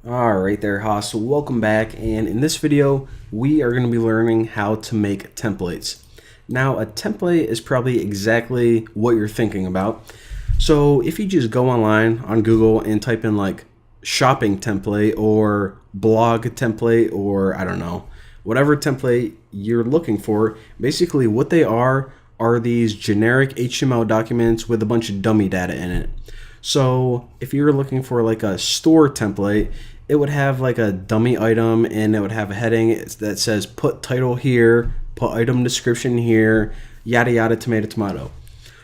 Alright there, Haas. Welcome back, and in this video we are going to be learning how to make templates. Now, a template is probably exactly what you're thinking about. So if you just go online on Google and type in like shopping template or blog template, or I don't know, whatever template you're looking for, basically what they are these generic HTML documents with a bunch of dummy data in it. So if you were looking for like a store template, it would have like a dummy item and it would have a heading that says put title here, put item description here, yada yada, tomato tomato.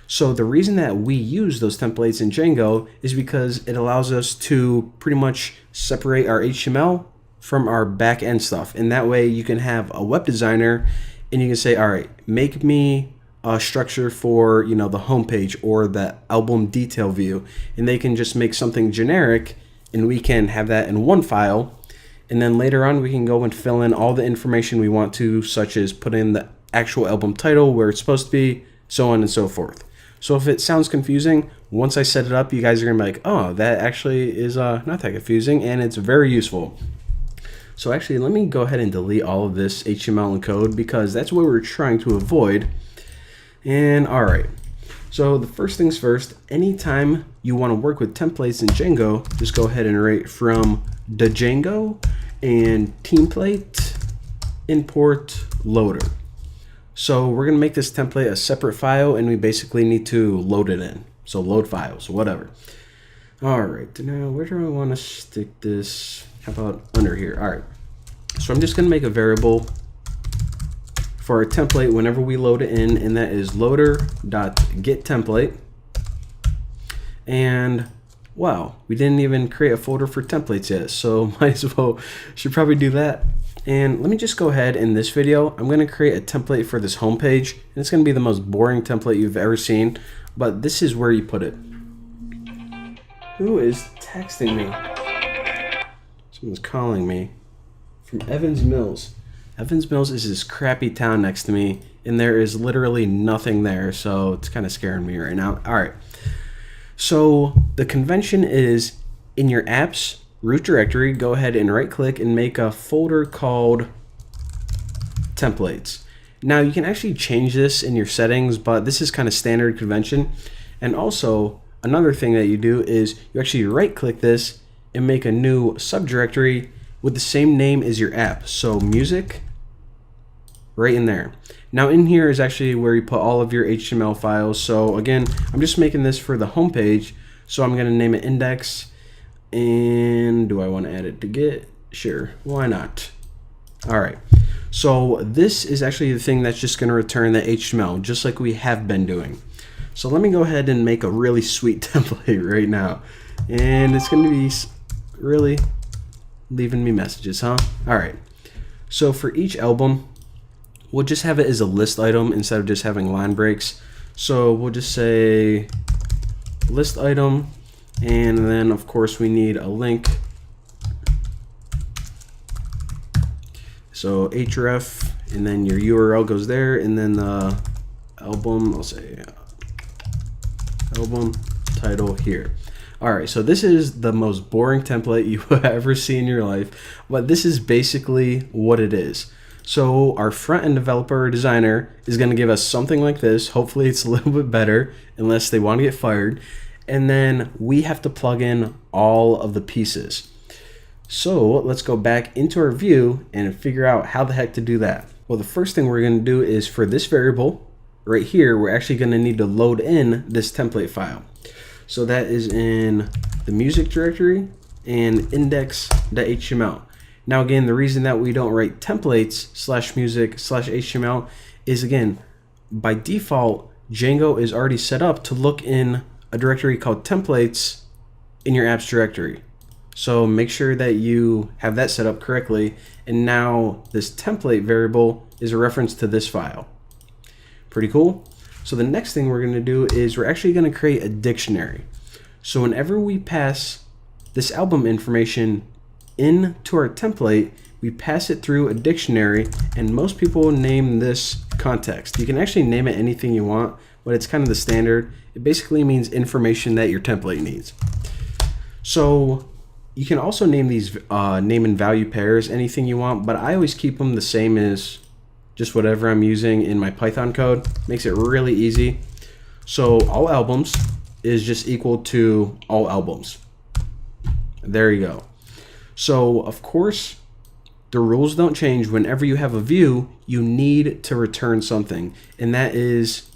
So the reason that we use those templates in Django is because it allows us to pretty much separate our HTML from our back end stuff. And that way you can have a web designer and you can say, all right, make me a structure for, the homepage or the album detail view. And they can just make something generic and we can have that in one file. And then later on, we can go and fill in all the information we want to, such as put in the actual album title, where it's supposed to be, so on and so forth. So if it sounds confusing, once I set it up, you guys are gonna be like, oh, that actually is not that confusing, and it's very useful. So actually, let me go ahead and delete all of this HTML and code because that's what we're trying to avoid. And all right, so the first things first, anytime you want to work with templates in Django, just go ahead and write from the Django and template import loader. So we're going to make this template a separate file and we basically need to load it in. So load files, whatever. All right, now where do I want to stick this? How about under here? All right, so I'm just going to make a variable for our template whenever we load it in, and that is loader.getTemplate. And wow, we didn't even create a folder for templates yet, so might as well, should probably do that. And let me just go ahead in this video, I'm gonna create a template for this homepage, and it's gonna be the most boring template you've ever seen, but this is where you put it. Who is texting me? Someone's calling me from Evans Mills. Evans Mills is this crappy town next to me, and there is literally nothing there, so it's kind of scaring me right now. All right. So the convention is in your apps root directory, go ahead and right click and make a folder called templates. Now you can actually change this in your settings, but this is kind of standard convention. And also another thing that you do is you actually right click this and make a new subdirectory with the same name as your app. So music, right in there. Now in here is actually where you put all of your HTML files. So again, I'm just making this for the home page. So I'm gonna name it index. And do I want to add it to Git? Sure, why not? All right, so this is actually the thing that's just gonna return the HTML, just like we have been doing. So let me go ahead and make a really sweet template right now. And it's gonna be really leaving me messages, huh? All right, so for each album, we'll just have it as a list item instead of just having line breaks. So we'll just say list item, and then of course we need a link. So href, and then your URL goes there, and then the album, I'll say album title here. All right, so this is the most boring template you will ever see in your life, but this is basically what it is. So our front-end developer or designer is going to give us something like this. Hopefully it's a little bit better, unless they want to get fired. And then we have to plug in all of the pieces. So let's go back into our view and figure out how the heck to do that. Well, the first thing we're going to do is for this variable right here, we're actually going to need to load in this template file. So that is in the music directory and index.html. Now again, the reason that we don't write templates /music/html is, again, by default, Django is already set up to look in a directory called templates in your apps directory. So make sure that you have that set up correctly. And now this template variable is a reference to this file. Pretty cool. So the next thing we're going to do is we're actually going to create a dictionary. So whenever we pass this album information into our template, we pass it through a dictionary, and most people name this context. You can actually name it anything you want, but it's kind of the standard. It basically means information that your template needs. So You can also name these name and value pairs anything you want, but I always keep them the same as just whatever I'm using in my Python code. Makes it really easy. So all albums is just equal to all albums. There you go. So of course, the rules don't change. Whenever you have a view, you need to return something, and that is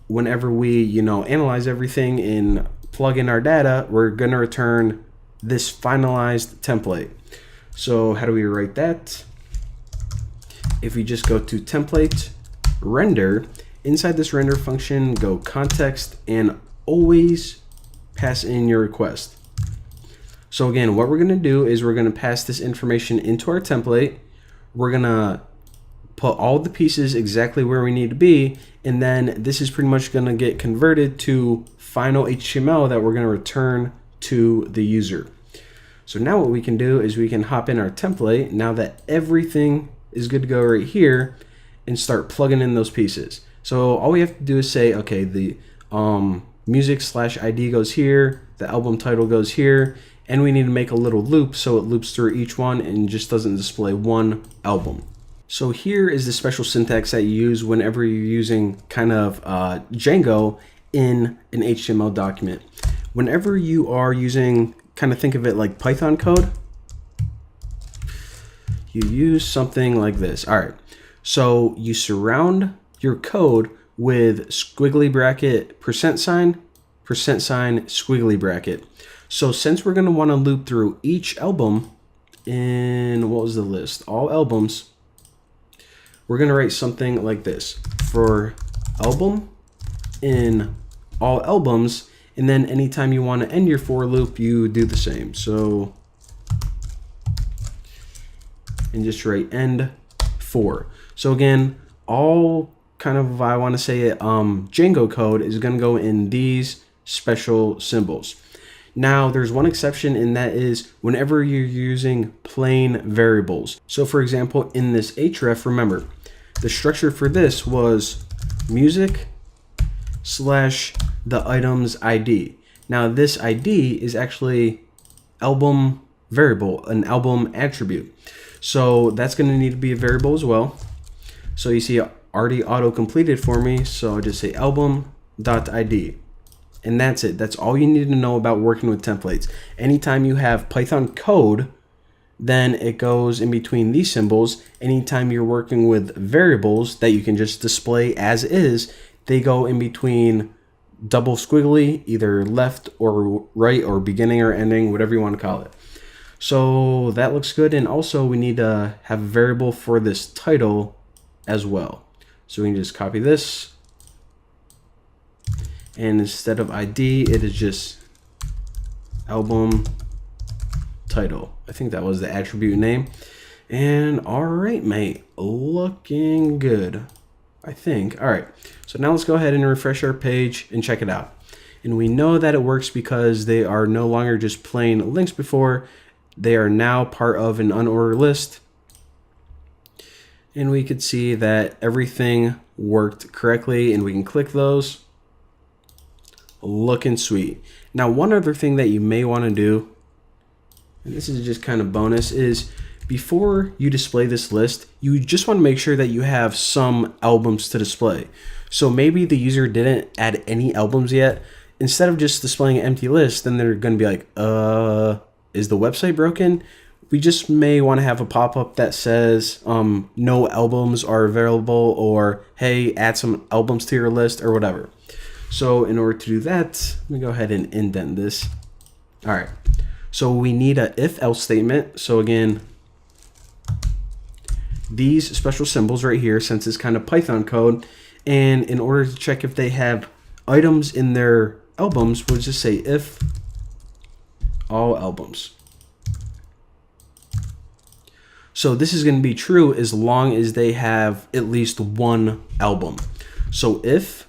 whenever we analyze everything and plug in our data, we're going to return this finalized template. So how do we write that? If we just go to template render, inside this render function, go context and always pass in your request. So again, what we're going to do is we're going to pass this information into our template. We're going to put all the pieces exactly where we need to be, and then this is pretty much going to get converted to final HTML that we're going to return to the user. So now what we can do is we can hop in our template now that everything is good to go right here and start plugging in those pieces. So all we have to do is say, okay, the music/ID goes here, the album title goes here, and we need to make a little loop so it loops through each one and just doesn't display one album. So here is the special syntax that you use whenever you're using kind of Django in an HTML document. Whenever you are using, kind of think of it like Python code, you use something like this. All right, so you surround your code with squiggly bracket, %sign, squiggly bracket. So since we're going to want to loop through each album in, what was the list? All albums. We're going to write something like this. For album in all albums, and then anytime you want to end your for loop, you do the same. So, and just write end for. So again, all kind of, I want to say it, Django code is going to go in these special symbols. Now there's one exception, and that is whenever you're using plain variables. So for example, in this href, remember the structure for this was music / the item's ID. Now this ID is actually album variable, an album attribute. So that's going to need to be a variable as well. So you see it already auto completed for me. So I'll just say album.id. And that's it. That's all you need to know about working with templates. Anytime you have Python code, then it goes in between these symbols. Anytime you're working with variables that you can just display as is, they go in between double squiggly, either left or right or beginning or ending, whatever you want to call it. So that looks good. And also we need to have a variable for this title as well. So we can just copy this. And instead of ID, it is just album title. I think that was the attribute name. And all right, mate, looking good, I think. All right, so now let's go ahead and refresh our page and check it out. And we know that it works because they are no longer just plain links before. They are now part of an unordered list. And we could see that everything worked correctly, and we can click those. Looking sweet. Now, one other thing that you may want to do, and this is just kind of bonus, is before you display this list, you just want to make sure that you have some albums to display. So maybe the user didn't add any albums yet. Instead of just displaying an empty list, then they're going to be like, is the website broken? We just may want to have a pop-up that says no albums are available, or hey, add some albums to your list, or whatever. So in order to do that, let me go ahead and indent this. All right, so we need a if-else statement. So again, these special symbols right here, since it's kind of Python code, and in order to check if they have items in their albums, we'll just say if all albums. So this is going to be true as long as they have at least one album. So if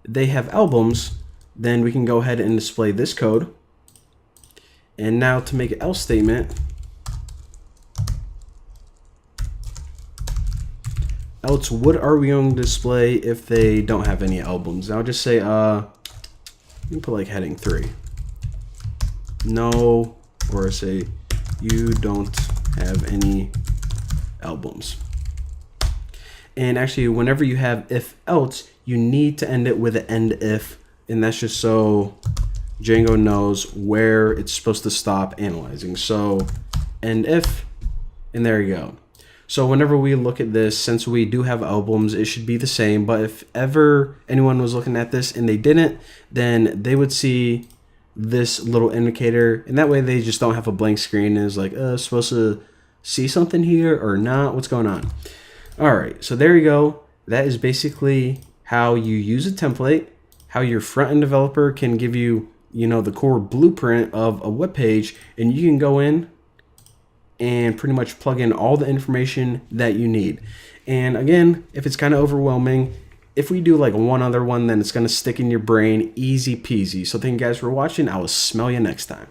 they have albums, then we can go ahead and display this code. And now to make an else statement, else what are we going to display if they don't have any albums? I'll just say, you can put like heading 3. No or say you don't have any albums. And actually, whenever you have if else, you need to end it with an end if, and that's just so Django knows where it's supposed to stop analyzing. So end if, and there you go. So whenever we look at this, since we do have albums, it should be the same. But if ever anyone was looking at this and they didn't, then they would see this little indicator, and that way they just don't have a blank screen and is like, supposed to see something here or not? What's going on? All right, so there you go. That is basically how you use a template, how your front-end developer can give you, the core blueprint of a web page, and you can go in and pretty much plug in all the information that you need. And again, if it's kind of overwhelming, if we do like one other one, then it's going to stick in your brain easy peasy. So thank you guys for watching. I will smell you next time.